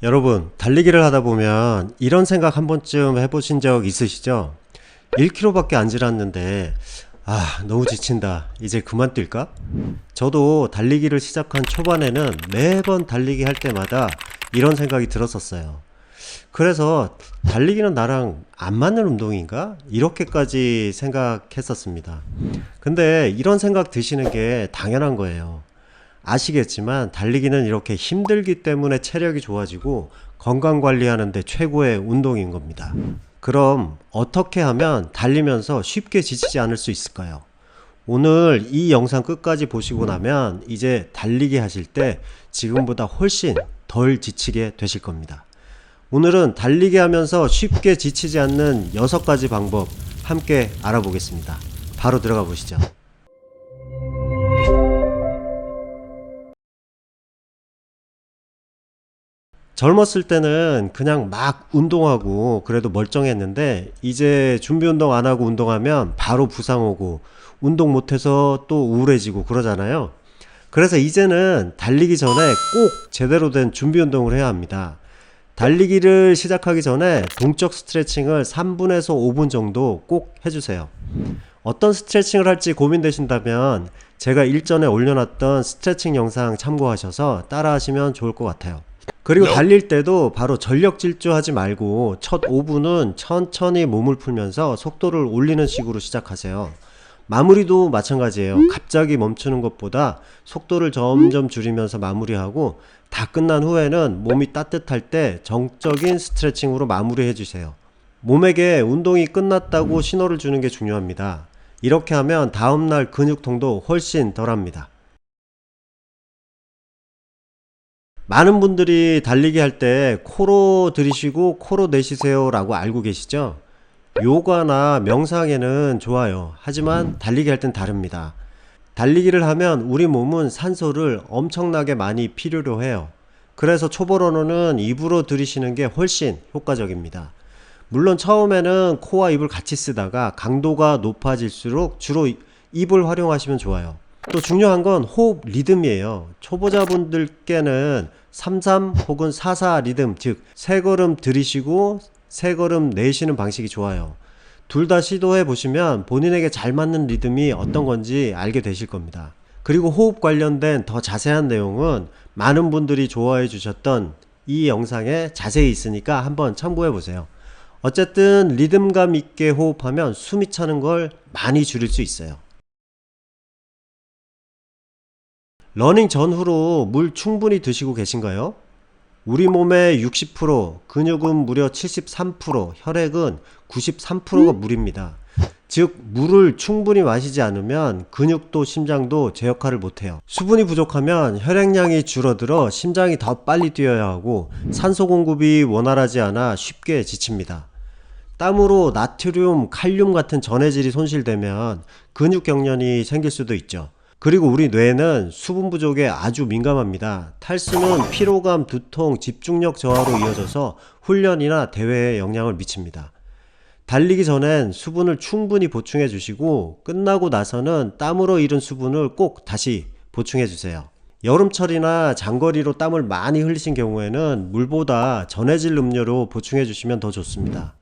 여러분, 달리기를 하다 보면 이런 생각 한 번쯤 해보신 적 있으시죠? 1km밖에 안 지났는데 너무 지친다, 이제 그만 뛸까? 저도 달리기를 시작한 초반에는 매번 달리기 할 때마다 이런 생각이 들었었어요. 그래서 달리기는 나랑 안 맞는 운동인가? 이렇게까지 생각했었습니다. 근데 이런 생각 드시는 게 당연한 거예요. 아시겠지만 달리기는 이렇게 힘들기 때문에 체력이 좋아지고 건강 관리하는 데 최고의 운동인 겁니다. 그럼 어떻게 하면 달리면서 쉽게 지치지 않을 수 있을까요? 오늘 이 영상 끝까지 보시고 나면 이제 달리기 하실 때 지금보다 훨씬 덜 지치게 되실 겁니다. 오늘은 달리기 하면서 쉽게 지치지 않는 6가지 방법 함께 알아보겠습니다. 바로 들어가 보시죠. 젊었을 때는 그냥 막 운동하고 그래도 멀쩡했는데 이제 준비 운동 안 하고 운동하면 바로 부상 오고 운동 못해서 또 우울해지고 그러잖아요. 그래서 이제는 달리기 전에 꼭 제대로 된 준비 운동을 해야 합니다. 달리기를 시작하기 전에 동적 스트레칭을 3분에서 5분 정도 꼭 해주세요. 어떤 스트레칭을 할지 고민되신다면 제가 일전에 올려놨던 스트레칭 영상 참고하셔서 따라 하시면 좋을 것 같아요. 그리고 달릴 때도 바로 전력 질주하지 말고 첫 5분은 천천히 몸을 풀면서 속도를 올리는 식으로 시작하세요. 마무리도 마찬가지예요. 갑자기 멈추는 것보다 속도를 점점 줄이면서 마무리하고 다 끝난 후에는 몸이 따뜻할 때 정적인 스트레칭으로 마무리해 주세요. 몸에게 운동이 끝났다고 신호를 주는 게 중요합니다. 이렇게 하면 다음날 근육통도 훨씬 덜합니다. 많은 분들이 달리기 할 때 코로 들이쉬고 코로 내쉬세요 라고 알고 계시죠? 요가나 명상에는 좋아요. 하지만 달리기 할 땐 다릅니다. 달리기를 하면 우리 몸은 산소를 엄청나게 많이 필요로 해요. 그래서 초보로는 입으로 들이쉬는 게 훨씬 효과적입니다. 물론 처음에는 코와 입을 같이 쓰다가 강도가 높아질수록 주로 입을 활용하시면 좋아요. 또 중요한 건 호흡 리듬이에요. 초보자분들께는 33 혹은 44 리듬, 즉 3걸음 들이쉬고 3걸음 내쉬는 방식이 좋아요. 둘 다 시도해 보시면 본인에게 잘 맞는 리듬이 어떤 건지 알게 되실 겁니다. 그리고 호흡 관련된 더 자세한 내용은 많은 분들이 좋아해 주셨던 이 영상에 자세히 있으니까 한번 참고해 보세요. 어쨌든 리듬감 있게 호흡하면 숨이 차는 걸 많이 줄일 수 있어요. 러닝 전후로 물 충분히 드시고 계신가요? 우리 몸의 60%, 근육은 무려 73%, 혈액은 93%가 물입니다. 즉 물을 충분히 마시지 않으면 근육도 심장도 제 역할을 못해요. 수분이 부족하면 혈액량이 줄어들어 심장이 더 빨리 뛰어야 하고 산소 공급이 원활하지 않아 쉽게 지칩니다. 땀으로 나트륨, 칼륨 같은 전해질이 손실되면 근육 경련이 생길 수도 있죠. 그리고 우리 뇌는 수분 부족에 아주 민감합니다. 탈수는 피로감, 두통, 집중력 저하로 이어져서 훈련이나 대회에 영향을 미칩니다. 달리기 전엔 수분을 충분히 보충해 주시고 끝나고 나서는 땀으로 잃은 수분을 꼭 다시 보충해 주세요. 여름철이나 장거리로 땀을 많이 흘리신 경우에는 물보다 전해질 음료로 보충해 주시면 더 좋습니다.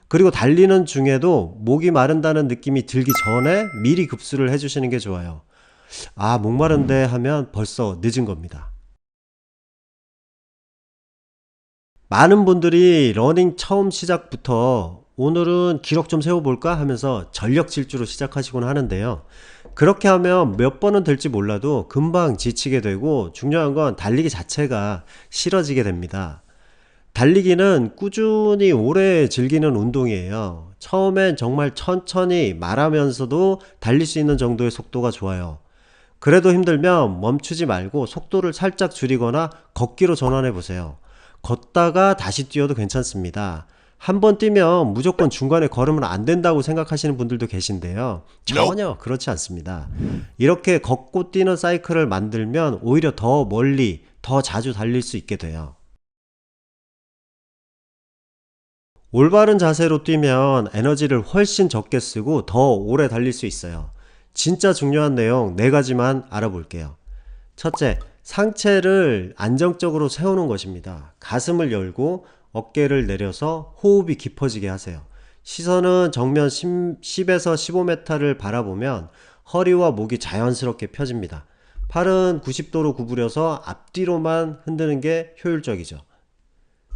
그리고 달리는 중에도 목이 마른다는 느낌이 들기 전에 미리 급수를 해 주시는 게 좋아요. 목마른데 하면 벌써 늦은 겁니다. 많은 분들이 러닝 처음 시작부터 오늘은 기록 좀 세워볼까 하면서 전력 질주로 시작하시곤 하는데요. 그렇게 하면 몇 번은 될지 몰라도 금방 지치게 되고 중요한 건 달리기 자체가 싫어지게 됩니다. 달리기는 꾸준히 오래 즐기는 운동이에요. 처음엔 정말 천천히 말하면서도 달릴 수 있는 정도의 속도가 좋아요. 그래도 힘들면 멈추지 말고 속도를 살짝 줄이거나 걷기로 전환해 보세요. 걷다가 다시 뛰어도 괜찮습니다. 한 번 뛰면 무조건 중간에 걸으면 안 된다고 생각하시는 분들도 계신데요. 전혀 그렇지 않습니다. 이렇게 걷고 뛰는 사이클을 만들면 오히려 더 멀리, 더 자주 달릴 수 있게 돼요. 올바른 자세로 뛰면 에너지를 훨씬 적게 쓰고 더 오래 달릴 수 있어요. 진짜 중요한 내용 4가지만 알아볼게요. 첫째, 상체를 안정적으로 세우는 것입니다. 가슴을 열고 어깨를 내려서 호흡이 깊어지게 하세요. 시선은 정면 10에서 15m를 바라보면 허리와 목이 자연스럽게 펴집니다. 팔은 90도로 구부려서 앞뒤로만 흔드는 게 효율적이죠.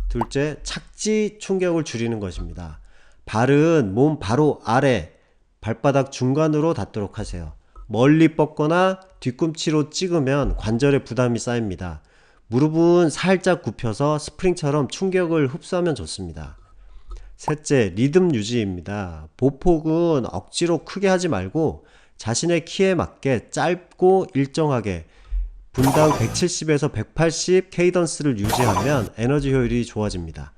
둘째, 착지 충격을 줄이는 것입니다. 발은 몸 바로 아래, 발바닥 중간으로 닿도록 하세요. 멀리 뻗거나 뒤꿈치로 찍으면 관절에 부담이 쌓입니다. 무릎은 살짝 굽혀서 스프링처럼 충격을 흡수하면 좋습니다. 셋째, 리듬 유지입니다. 보폭은 억지로 크게 하지 말고 자신의 키에 맞게 짧고 일정하게 분당 170에서 180 케이던스를 유지하면 에너지 효율이 좋아집니다.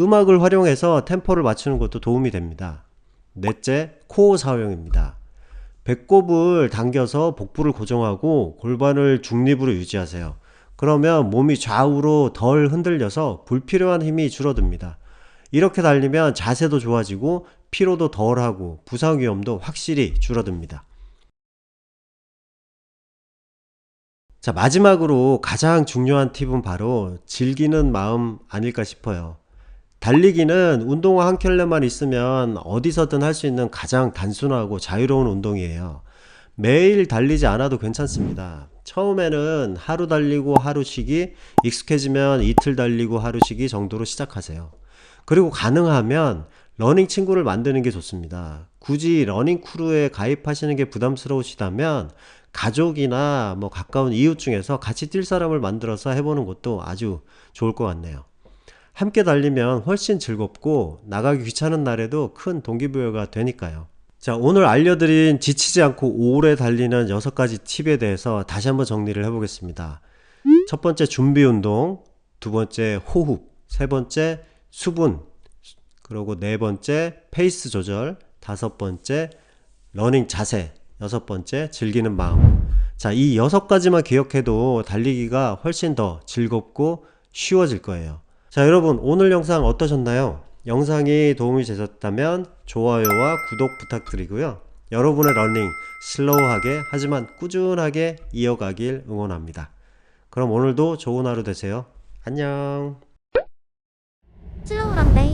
음악을 활용해서 템포를 맞추는 것도 도움이 됩니다. 넷째, 코어 사용입니다. 배꼽을 당겨서 복부를 고정하고 골반을 중립으로 유지하세요. 그러면 몸이 좌우로 덜 흔들려서 불필요한 힘이 줄어듭니다. 이렇게 달리면 자세도 좋아지고 피로도 덜하고 부상 위험도 확실히 줄어듭니다. 자, 마지막으로 가장 중요한 팁은 바로 즐기는 마음 아닐까 싶어요. 달리기는 운동화 한 켤레만 있으면 어디서든 할 수 있는 가장 단순하고 자유로운 운동이에요. 매일 달리지 않아도 괜찮습니다. 처음에는 하루 달리고 하루 쉬기, 익숙해지면 이틀 달리고 하루 쉬기 정도로 시작하세요. 그리고 가능하면 러닝 친구를 만드는 게 좋습니다. 굳이 러닝 크루에 가입하시는 게 부담스러우시다면 가족이나 가까운 이웃 중에서 같이 뛸 사람을 만들어서 해보는 것도 아주 좋을 것 같네요. 함께 달리면 훨씬 즐겁고 나가기 귀찮은 날에도 큰 동기부여가 되니까요. 자, 오늘 알려드린 지치지 않고 오래 달리는 6가지 팁에 대해서 다시 한번 정리를 해보겠습니다. 첫 번째, 준비 운동. 두 번째, 호흡. 세 번째, 수분. 그리고 네 번째, 페이스 조절. 다섯 번째, 러닝 자세. 여섯 번째, 즐기는 마음. 자, 이 6가지만 기억해도 달리기가 훨씬 더 즐겁고 쉬워질 거예요. 자, 여러분, 오늘 영상 어떠셨나요? 영상이 도움이 되셨다면 좋아요와 구독 부탁드리고요. 여러분의 러닝 슬로우하게 하지만 꾸준하게 이어가길 응원합니다. 그럼 오늘도 좋은 하루 되세요. 안녕. 슬로우 런데이